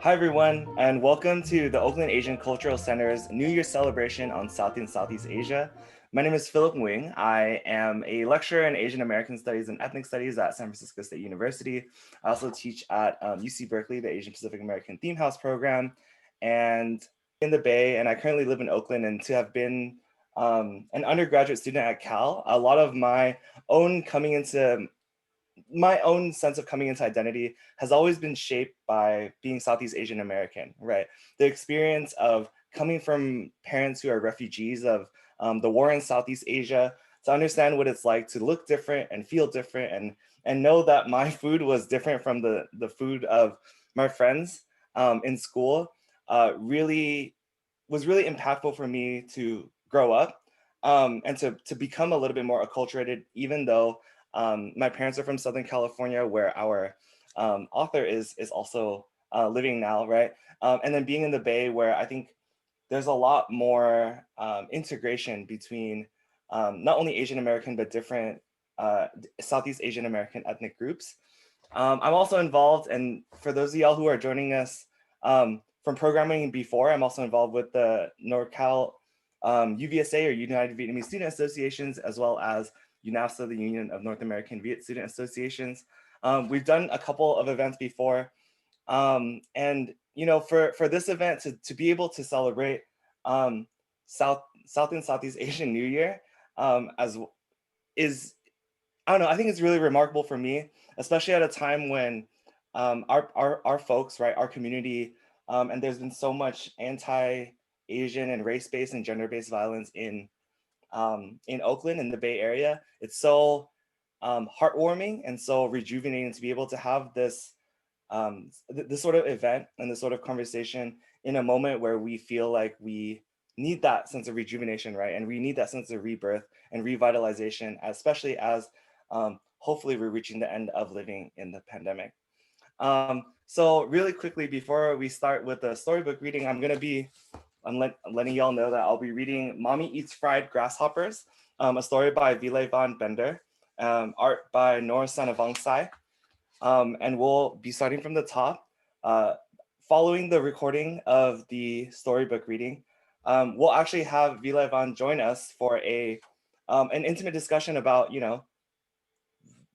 Hi everyone, and welcome to the Oakland Asian Cultural Center's New Year celebration on South and Southeast Asia. My name is Philip Nguyen. I am a lecturer in Asian American Studies and Ethnic Studies at San Francisco State University. I also teach at UC Berkeley, the Asian Pacific American Theme House program, and in the Bay, and I currently live in Oakland. And to have been an undergraduate student at Cal, a lot of my own sense of coming into identity has always been shaped by being Southeast Asian American, right? The experience of coming from parents who are refugees of the war in Southeast Asia, to understand what it's like to look different and feel different, and know that my food was different from the food of my friends in school, really was really impactful for me to grow up, and to become a little bit more acculturated, even though my parents are from Southern California, where our author is also living now, right? And then being in the Bay, where I think there's a lot more integration between not only Asian American, but different Southeast Asian American ethnic groups. I'm also involved, and for those of y'all who are joining us from programming before, I'm also involved with the NorCal UVSA, or United Vietnamese Student Associations, as well as UNAFSA, the Union of North American Viet Student Associations. We've done a couple of events before, and for this event to be able to celebrate South and Southeast Asian New Year as is, I don't know, I think it's really remarkable for me, especially at a time when our folks, right, our community, and there's been so much anti-Asian and race-based and gender-based violence in Oakland, in the Bay Area. It's so heartwarming and so rejuvenating to be able to have this sort of event and this sort of conversation in a moment where we feel like we need that sense of rejuvenation, right? And we need that sense of rebirth and revitalization, especially as hopefully we're reaching the end of living in the pandemic. So really quickly, before we start with the storybook reading, I'm letting y'all know that I'll be reading Mommy Eats Fried Grasshoppers, a story by Vilayvanh Bender, art by Nora Sanavangsai. And we'll be starting from the top. Following the recording of the storybook reading, we'll actually have Vilayvanh join us for an intimate discussion about,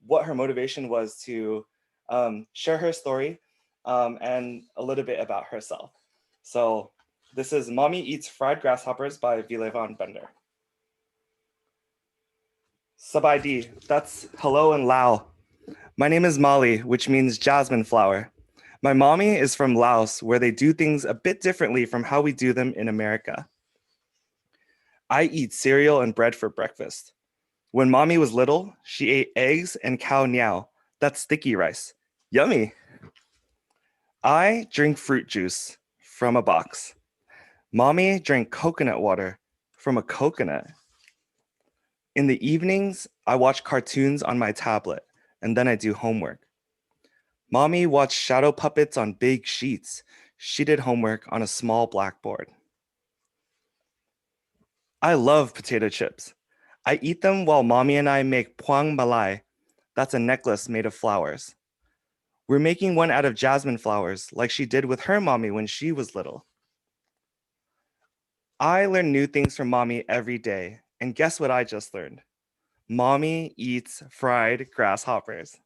what her motivation was to share her story and a little bit about herself. So this is Mommy Eats Fried Grasshoppers by Vilayvanh Bender. Sabai, that's hello in Lao. My name is Molly, which means jasmine flower. My mommy is from Laos, where they do things a bit differently from how we do them in America. I eat cereal and bread for breakfast. When mommy was little, she ate eggs and cow niao. That's sticky rice. Yummy. I drink fruit juice from a box. Mommy drank coconut water from a coconut. In the evenings, I watch cartoons on my tablet, and then I do homework. Mommy watched shadow puppets on big sheets. She did homework on a small blackboard. I love potato chips. I eat them while mommy and I make puang malai. That's a necklace made of flowers. We're making one out of jasmine flowers, like she did with her mommy when she was little. I learn new things from mommy every day, and guess what I just learned? Mommy eats fried grasshoppers.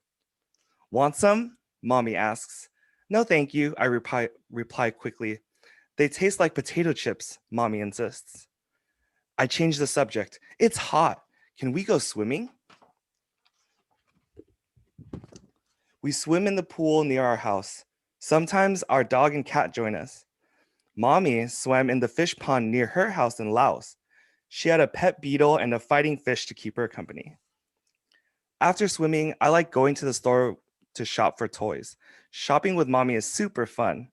Want some? Mommy asks. No, thank you, I reply quickly. They taste like potato chips, mommy insists. I change the subject. It's hot. Can we go swimming? We swim in the pool near our house. Sometimes our dog and cat join us. Mommy swam in the fish pond near her house in Laos. She had a pet beetle and a fighting fish to keep her company. After swimming, I like going to the store to shop for toys. Shopping with mommy is super fun.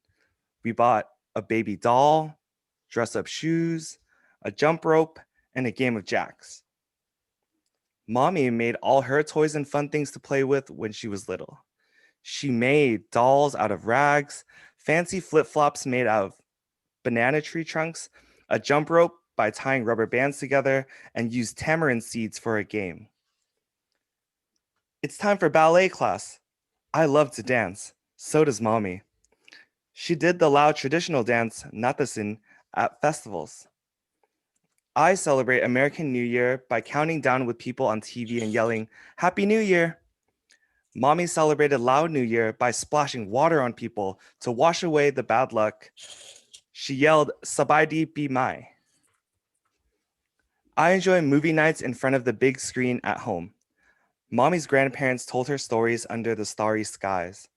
We bought a baby doll, dress-up shoes, a jump rope, and a game of jacks. Mommy made all her toys and fun things to play with when she was little. She made dolls out of rags, fancy flip-flops made out of banana tree trunks, a jump rope by tying rubber bands together, and used tamarind seeds for a game. It's time for ballet class. I love to dance. So does mommy. She did the Lao traditional dance, Natasin, at festivals. I celebrate American New Year by counting down with people on TV and yelling, Happy New Year! Mommy celebrated Lao New Year by splashing water on people to wash away the bad luck. She yelled, Sabaidi Pi Mai. I enjoy movie nights in front of the big screen at home. Mommy's grandparents told her stories under the starry skies.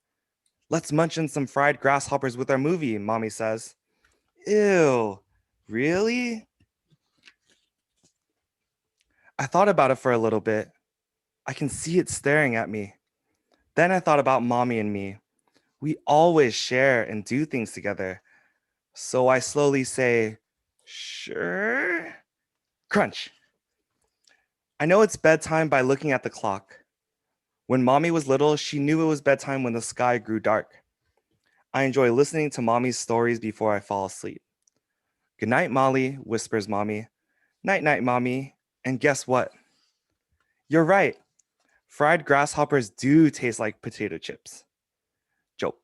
Let's munch on some fried grasshoppers with our movie, Mommy says. Ew, really? I thought about it for a little bit. I can see it staring at me. Then I thought about Mommy and me. We always share and do things together. So I slowly say, sure. Crunch. I know it's bedtime by looking at the clock. When Mommy was little, she knew it was bedtime when the sky grew dark. I enjoy listening to Mommy's stories before I fall asleep. Good night, Molly, whispers Mommy. Night, night, Mommy. And guess what? You're right. Fried grasshoppers do taste like potato chips. Joke.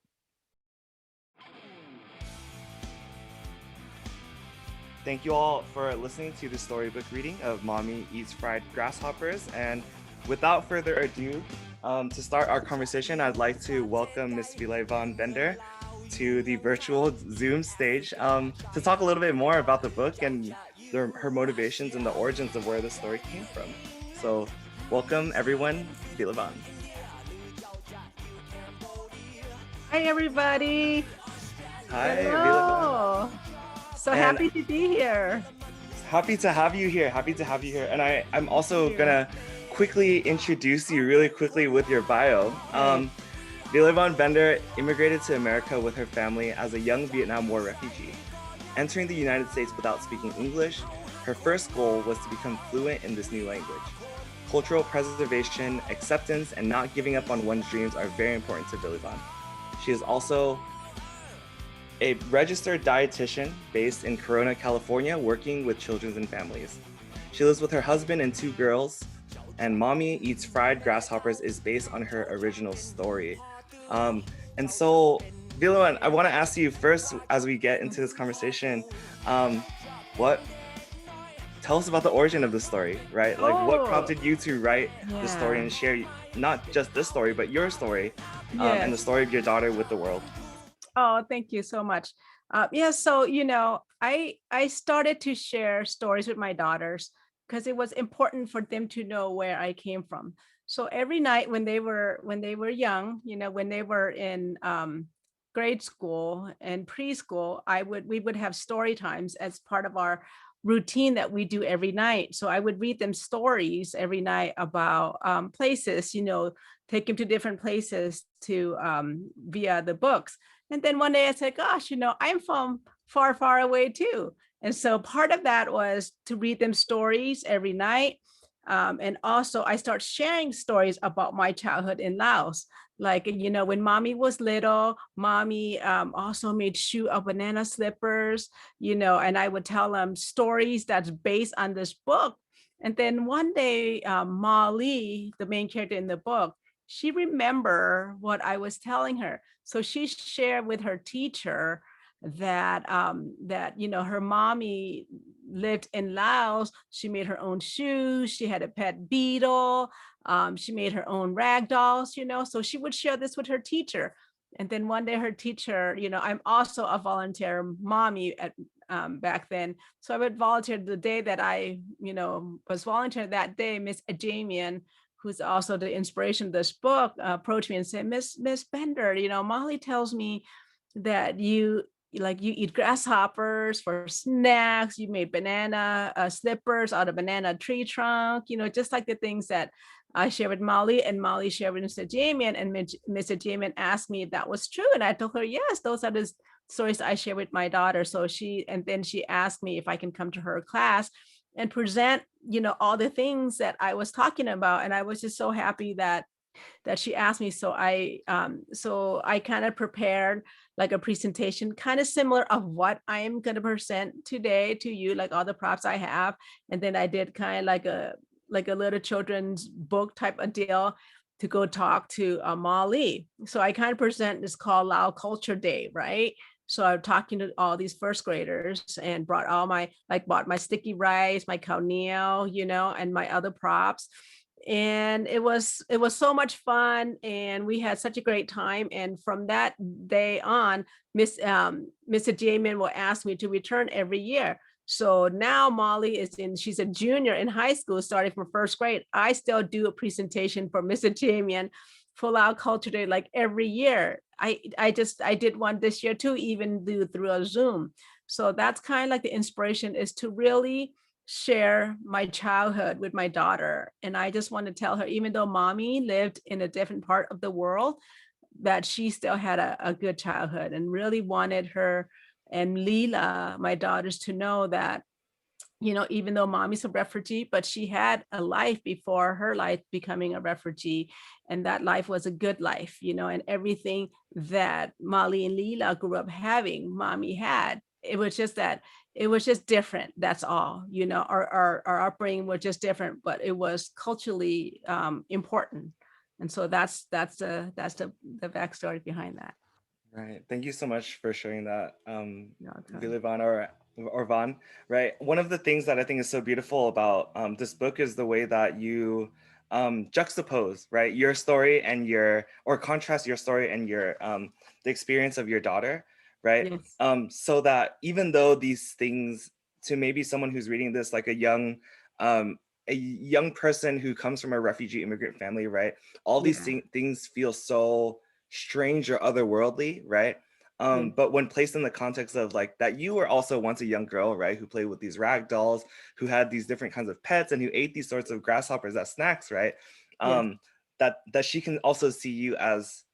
Thank you all for listening to the storybook reading of Mommy Eats Fried Grasshoppers. And without further ado, to start our conversation, I'd like to welcome Miss Vilayvanh Bender to the virtual Zoom stage to talk a little bit more about the book and her motivations and the origins of where the story came from. So welcome everyone, Vilayvanh. Hi everybody. Hi, Hello. So And- happy to be here. Happy to have you here. And I'm also gonna quickly introduce you really quickly with your bio. Vilayvanh Bender immigrated to America with her family as a young Vietnam War refugee. Entering the United States without speaking English, her first goal was to become fluent in this new language. Cultural preservation, acceptance, and not giving up on one's dreams are very important to Vilayvanh. She is also a registered dietitian based in Corona, California, working with children and families. She lives with her husband and 2 girls, and Mommy Eats Fried Grasshoppers is based on her original story. And so, Vilayvanh, I want to ask you first, as we get into this conversation, tell us about the origin of the story, right? Like, what prompted you to write the story and share not just this story, but your story and the story of your daughter with the world? Oh, thank you so much. So I started to share stories with my daughters because it was important for them to know where I came from. So every night when they were young, when they were in grade school and preschool, we would have story times as part of our routine that we do every night. So I would read them stories every night about places, take them to different places to via the books. And then one day I said, gosh, I'm from far, far away too. And so part of that was to read them stories every night. And also I start sharing stories about my childhood in Laos. Like, when Mommy was little, Mommy also made shoe of banana slippers, and I would tell them stories that's based on this book. And then one day, Molly, the main character in the book, she remembered what I was telling her. So she shared with her teacher that her mommy lived in Laos. She made her own shoes. She had a pet beetle. She made her own rag dolls, so she would share this with her teacher. And then one day her teacher, I'm also a volunteer mommy at back then. So I would volunteer the day that I, was volunteering that day. Miss Ajamian, who's also the inspiration of this book, approached me and said, Miss Bender, Molly tells me that you eat grasshoppers for snacks. You made banana slippers out of banana tree trunk, just like the things that I shared with Molly, and Molly shared with Mr. Jamian, and Mr. Jamian asked me if that was true. And I told her, yes, those are the stories I share with my daughter. So then she asked me if I can come to her class and present, all the things that I was talking about. And I was just so happy that she asked me. So I kind of prepared like a presentation kind of similar of what I am going to present today to you, like all the props I have. And then I did kind of like a little children's book type of deal. to go talk to Mali. So I kind of present this called Lao Culture Day, right? So I'm talking to all these first graders and brought all my, like bought my sticky rice, my kaunio, and my other props. And it was so much fun, and we had such a great time. And from that day on, Mr. Jamin will ask me to return every year. So now Molly she's a junior in high school, starting from first grade. I still do a presentation for Mr. Jamian for Lao Culture Day like every year. I did one this year too, even through a Zoom. So that's kind of like the inspiration, is to really share my childhood with my daughter. And I just want to tell her, even though mommy lived in a different part of the world, that she still had a good childhood, and really wanted her and Leela, my daughters, to know that, even though mommy's a refugee, but she had a life before her life becoming a refugee. And that life was a good life, and everything that Molly and Leela grew up having, mommy had. It was just different. That's all, our upbringing was just different, but it was culturally important. And so that's the backstory behind that. Right. Thank you so much for sharing that, Okay. Vilayvanh or Van. Right. One of the things that I think is so beautiful about this book is the way that you juxtapose, right, your story and or contrast your story and the experience of your daughter, right? Yes. So that even though these things, to maybe someone who's reading this, like um, a young person who comes from a refugee immigrant family, right? All these Yeah. things feel so strange or otherworldly, right? Yeah. But when placed in the context of like that, you were also once a young girl, right, who played with these rag dolls, who had these different kinds of pets, and who ate these sorts of grasshoppers as snacks, right? Yes. That she can also see you as,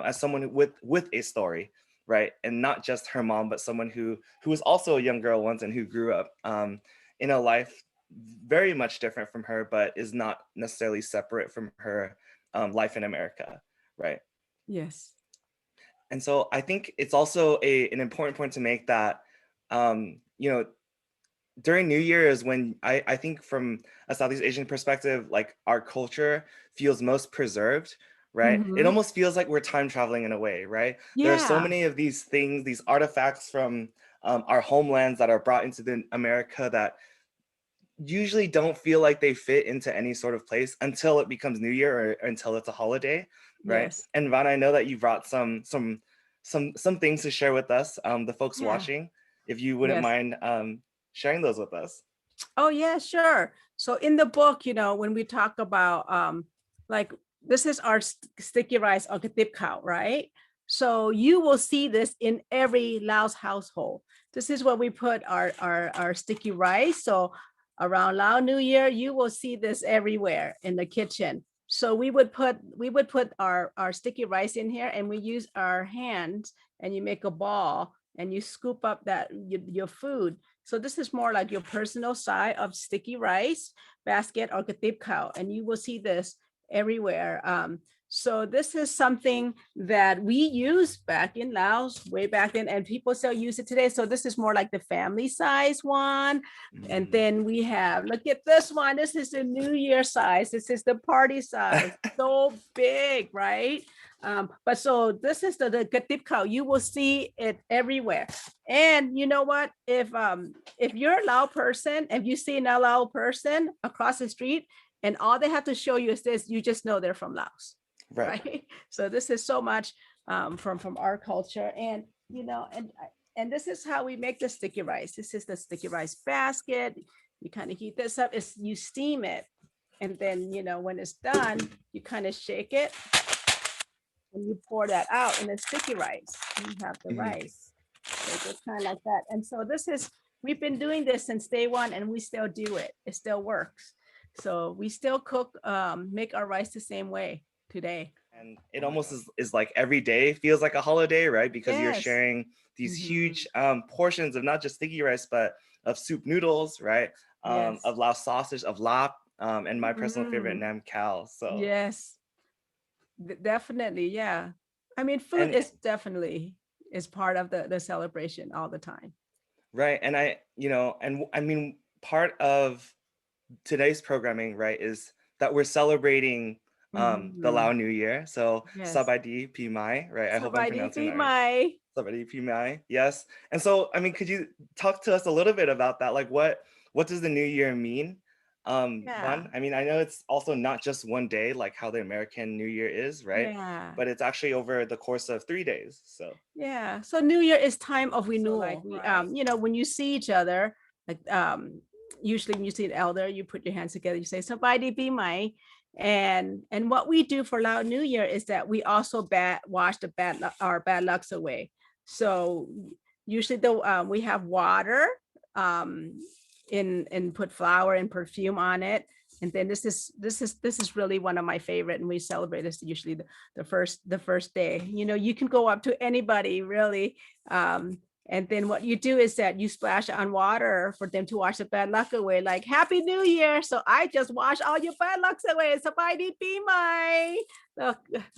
as someone with a story, right, and not just her mom, but someone who was also a young girl once and who grew up in a life very much different from her, but is not necessarily separate from her life in America, right? Yes. And so I think it's also an important point to make that, you know, during New Year is when I think from a Southeast Asian perspective, like our culture feels most preserved, right? It Hmm. almost feels like we're time traveling in a way, right? There are so Yeah. many of these things, these artifacts from our homelands that are brought into America that usually don't feel like they fit into any sort of place until it becomes New Year or until it's a holiday, right? Yes. And Van, I know that you brought some things to share with us, the folks Yeah. watching, if you wouldn't Yes. mind sharing those with us. Oh, yeah, sure. So in the book, when we talk about like this is our sticky rice or katip cow, right? So you will see this in every Laos household. This is where we put our sticky rice. So around Lao New Year, you will see this everywhere in the kitchen. So we would put our sticky rice in here, and we use our hands, and you make a ball, and you scoop up your food. So this is more like your personal side of sticky rice basket or katip cow, and you will see this everywhere. So this is something that we used back in Laos way back then, and people still use it today. So this is more like the family size one. And Mm. then we have, look at this one. This is the New Year size. This is the party size. So big, right? But so this is the katip cow. You will see it everywhere. And you know what? If you're a Lao person, if you see a Lao person across the street, and all they have to show you is this, you just know they're from Laos, Right. right? So this is so much from our culture, and and this is how we make the sticky rice. This is the sticky rice basket. You kind of heat this up. You steam it, and then when it's done, you kind of shake it, and you pour that out in the sticky rice. You have the Mhm. rice. So just kind of like that. And so we've been doing this since day one, and we still do it. It still works. So we still cook, make our rice the same way today. And it almost is like every day feels like a holiday, right? Because you're Yes. sharing these Mhm. huge portions of not just sticky rice, but of soup noodles, right? Yes. Of Lao sausage, of lap, and my personal favorite, Mm. Nam Khao. So, Yes. Definitely. Yeah. I mean, food and is definitely is part of the celebration all the time. right, and and I mean, part of today's programming, right, is that we're celebrating the Lao Mhm. New Year. So Yes. Sabadi Pi Mai, right? I hope I'm Sabay pronouncing that right. Mai. Sabadi Pi Mai, yes. And so, I mean, could you talk to us a little bit about that? Like, what does the New Year mean? Yeah. One, I mean, I know it's also not just one day, like how the American New Year is, right? Yeah. But it's actually over the course of 3 days. So, Yeah. So New Year is time of so like renewal. we, right? When you see each other, like usually when you see an elder, you put your hands together, you say, Sabay Be My. And what we do for Lao New Year is that we also wash the our bad lucks away. So usually we have water um and put flour and perfume on it. And then this is really one of my favorite, and we celebrate this usually the first day. You can go up to anybody really, and then what you do is that you splash on water for them to wash the bad luck away, like Happy New Year. So I just wash all your bad lucks away. Sabay be my. Look,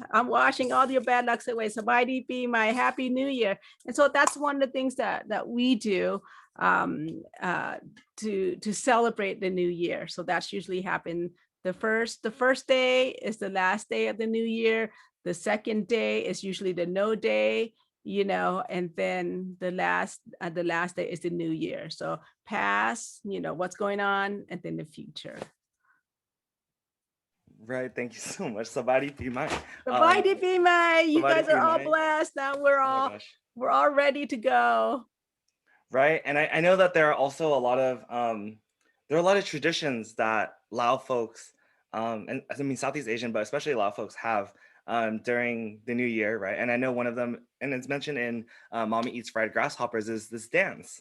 I'm washing all your bad lucks away. Sabay be my Happy New Year. And so that's one of the things that we do um, uh, to celebrate the new year. So that's usually happen the first day is the last day of the new year. The second day is usually the no day, and then the last day is the new year. So past, what's going on, and then the future. Right. Thank you so much. Sabadi Pi Mai. So bye, Dipima. You Sabadi guys are Pi all Mai. blessed. Now we're Oh my all gosh. we're all ready to go. Right. And I know that there are also a lot of there are a lot of traditions that Lao folks and I mean Southeast Asian, but especially Lao folks have during the new year, right? And I know one of them, and it's mentioned in Mommy Eats Fried Grasshoppers, is this dance.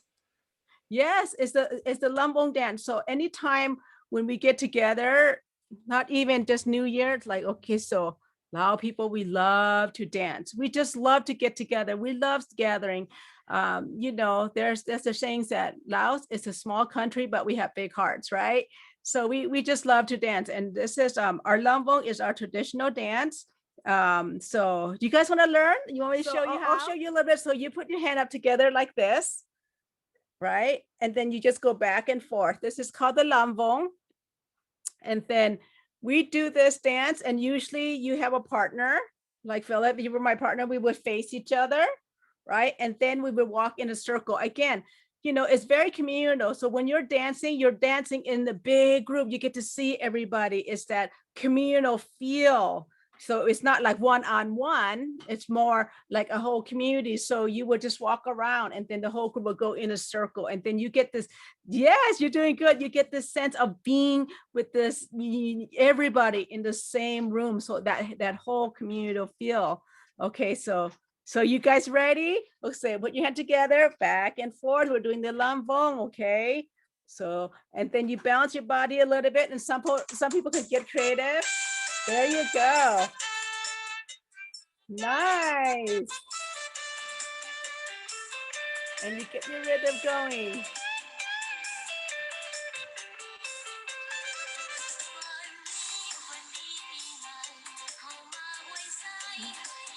Yes, it's the Lumbong dance. So anytime when we get together, not even just New Year, it's like, okay, so Lao people, we love to dance. We just love to get together. We love gathering. There's the sayings that Laos is a small country, but we have big hearts, right? So we just love to dance. And this is our Lumbong is our traditional dance. So do you guys want to learn? You want me to show you how? I'll show you a little bit. So you put your hand up together like this, right? And then you just go back and forth. This is called the lamvong. And then we do this dance, and usually you have a partner. Like Philip, you were my partner, we would face each other, right? And then we would walk in a circle. Again, it's very communal. So when you're dancing in the big group. You get to see everybody. It's that communal feel. So it's not like one-on-one, it's more like a whole community. So you would just walk around, and then the whole group will go in a circle, and then you get this, yes, you're doing good. You get this sense of being with this everybody in the same room. So that whole communal feel. Okay, so you guys ready? Okay, put your hand together, back and forth. We're doing the lambong, okay? So, and then you bounce your body a little bit, and some people can get creative. There you go. Nice. And you get your rhythm going.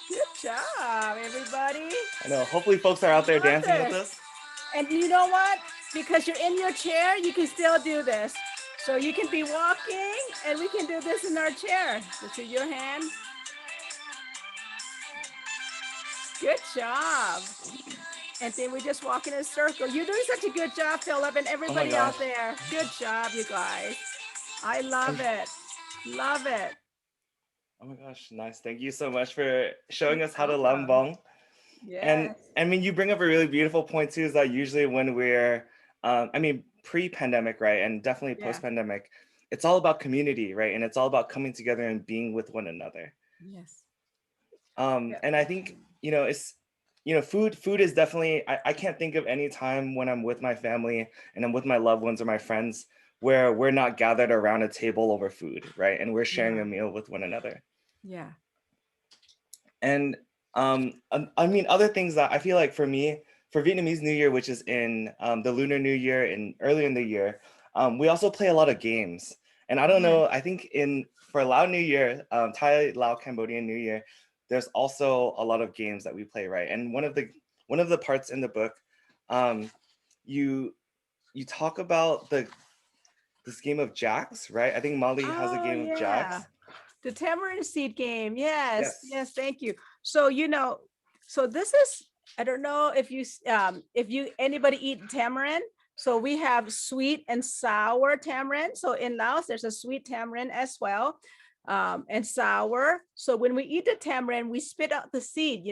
Good job, everybody. I know. Hopefully folks are out there Love dancing with this. us. And you know what? Because you're in your chair, you can still do this. So you can be walking, and we can do this in our chair. Just use your hand. Good job. And then we just walk in a circle. You're doing such a good job, Philip, and Oh my everybody gosh. out there. Good job, you guys. I love it. Love it. Oh my gosh, nice. Thank you so much for showing You're us how to welcome. lambong. And Yes. I mean, you bring up a really beautiful point too, is that usually when we're, I mean, pre-pandemic, right, and definitely Yeah. post-pandemic, it's all about community, right, and it's all about coming together and being with one another. Yes. And I think it's food is definitely I can't think of any time when I'm with my family and I'm with my loved ones or my friends where we're not gathered around a table over food, right, and we're sharing a meal with one another. Yeah. And I mean, other things that I feel like for me, for Vietnamese New Year, which is in the Lunar New Year and early in the year, we also play a lot of games. And I don't know, I think for Lao New Year, Thai, Lao, Cambodian New Year, there's also a lot of games that we play, right? And one of the parts in the book, you you talk about this game of jacks, right? I think Molly has a Oh, game of yeah. jacks. The tamarind seed game. Yes, Yes. yes, thank you. So, so this is, I don't know if you anybody eat tamarind. So we have sweet and sour tamarind. So in Laos, there's a sweet tamarind as well, and sour. So when we eat the tamarind, we spit out the seed.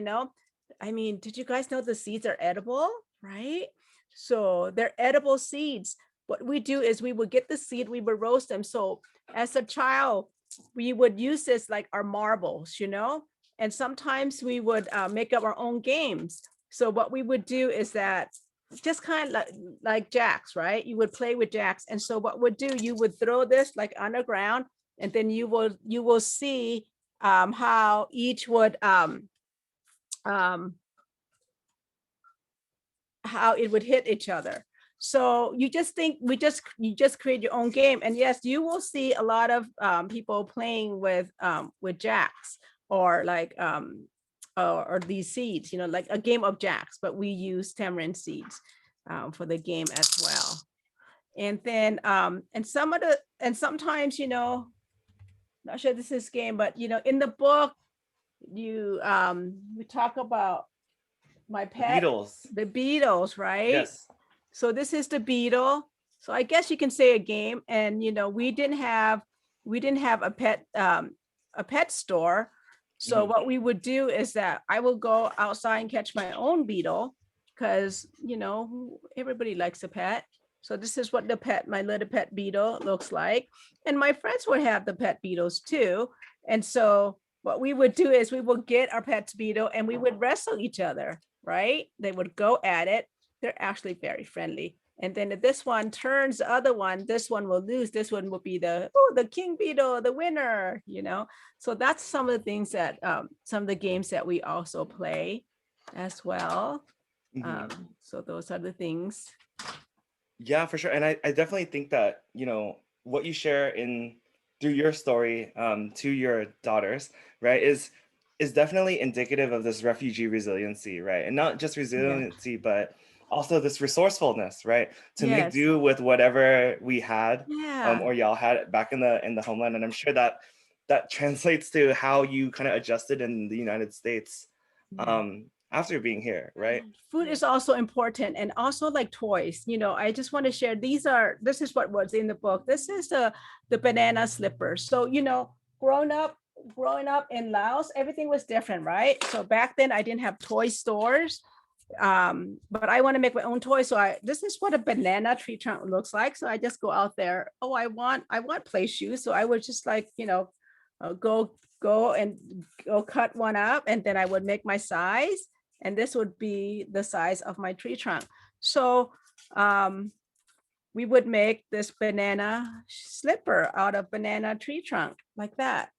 I mean, did you guys know the seeds are edible, right? So they're edible seeds. What we do is we would get the seed, we would roast them. So as a child, we would use this like our marbles. And sometimes we would make up our own games. So what we would do is that just kind of like jacks, right? You would play with jacks. And so what would do, you would throw this like on the ground, and then you will see how each would um, how it would hit each other. So you just create your own game. And yes, you will see a lot of people playing with jacks, or like or these seeds, like a game of jacks, but we use tamarind seeds for the game as well. And then and sometimes, not sure this is game, but in the book, we talk about my The pet, Beatles. the Beatles, right? Yes. So this is the beetle. So I guess you can say a game. And we didn't have a pet store. So what we would do is that I will go outside and catch my own beetle, because everybody likes a pet. So this is what my little pet beetle looks like. And my friends would have the pet beetles too. And so what we would do is we would get our pet's beetle and we would wrestle each other, right? They would go at it. They're actually very friendly. And then if this one turns the other one, this one will lose. This one will be the king beetle, the winner. So that's some of the things that some of the games that we also play as well. So those are the things. Yeah, for sure. And I definitely think that, what you share through your story to your daughters, right, is definitely indicative of this refugee resiliency, right? And not just resiliency, but also this resourcefulness, right? To make Yes. do with whatever we had Yeah. or y'all had back in the homeland. And I'm sure that translates to how you kind of adjusted in the United States after being here, right? Food is also important, and also like toys. I just want to share, this is what was in the book. This is the banana slippers. So growing up in Laos, everything was different, right? So back then I didn't have toy stores, but I want to make my own toys. So this is what a banana tree trunk looks like. So I just go out there. Oh, I want play shoes. So I would just like go and go cut one up, and then I would make my size, and this would be the size of my tree trunk. So we would make this banana slipper out of banana tree trunk like that.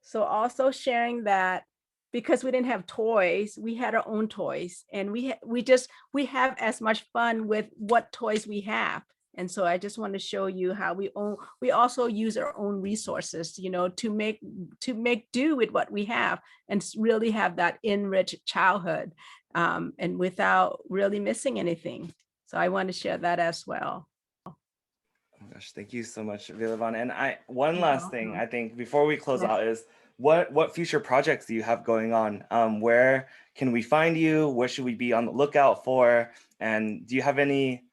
So also sharing that, because we didn't have toys, we had our own toys, and we have as much fun with what toys we have. And so I just want to show you how we also use our own resources, to make do with what we have, and really have that enriched childhood, and without really missing anything. So I want to share that as well. Oh my gosh, thank you so much, Vilayvanh. And one last thing I think before we close out is what future projects do you have going on? Where can we find you? What should we be on the lookout for? And do you have any,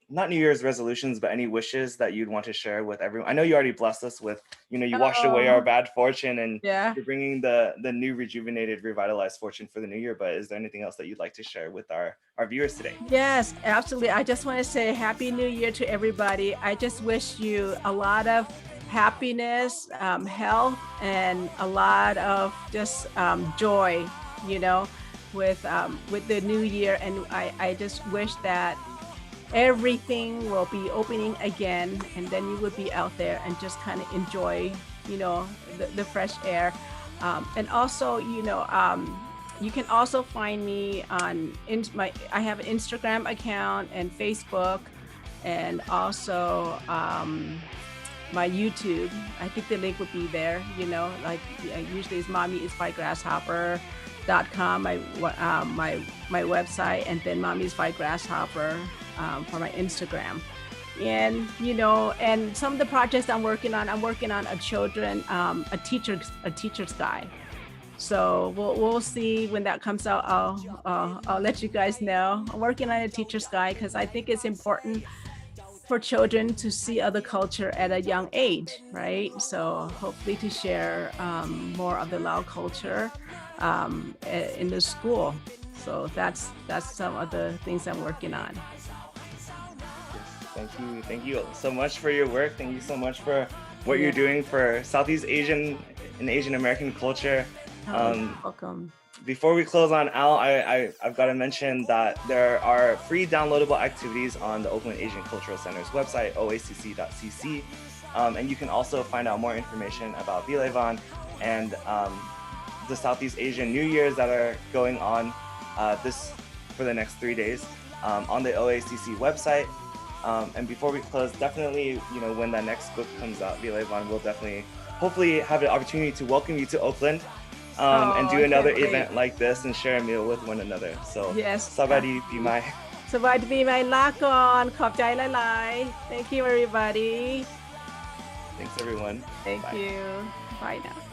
not New Year's resolutions, but any wishes that you'd want to share with everyone? I know you already blessed us with, you washed away our bad fortune, and you're bringing the new rejuvenated, revitalized fortune for the new year. But is there anything else that you'd like to share with our viewers today? Yes, absolutely. I just want to say Happy New Year to everybody. I just wish you a lot of happiness, health, and a lot of just joy, with the new year. And I just wish that everything will be opening again, and then you would be out there and just kind of enjoy, the fresh air. And also, you can also find me on I have an Instagram account and Facebook, and also my YouTube. I think the link would be there. Usually it's Mommy Eats Fried Grasshopper.com, my website, and then Mommy Eats Fried Grasshopper for my Instagram. And and some of the projects I'm working on a children, a teacher's guide. So we'll see when that comes out. I'll let you guys know. I'm working on a teacher's guide because I think it's important for children to see other culture at a young age, right? So hopefully to share more of the Lao culture in the school. So that's some of the things I'm working on. Thank you so much for your work. Thank you so much for what you're doing for Southeast Asian and Asian American culture. Welcome. Before we close on Al, I've got to mention that there are free downloadable activities on the Oakland Asian Cultural Center's website, oacc.cc. And you can also find out more information about Vilayvanh and the Southeast Asian New Years that are going on for the next 3 days on the OACC website. And before we close, definitely, when that next book comes out, Vilayvanh will definitely, hopefully, have the opportunity to welcome you to Oakland and do another event like this and share a meal with one another. So, yes. สวัสดีปีใหม่ สวัสดีปีใหม่ลาก่อนขอบใจหลายๆ Thank you everybody. Thanks everyone. Thank Bye. you. Bye now.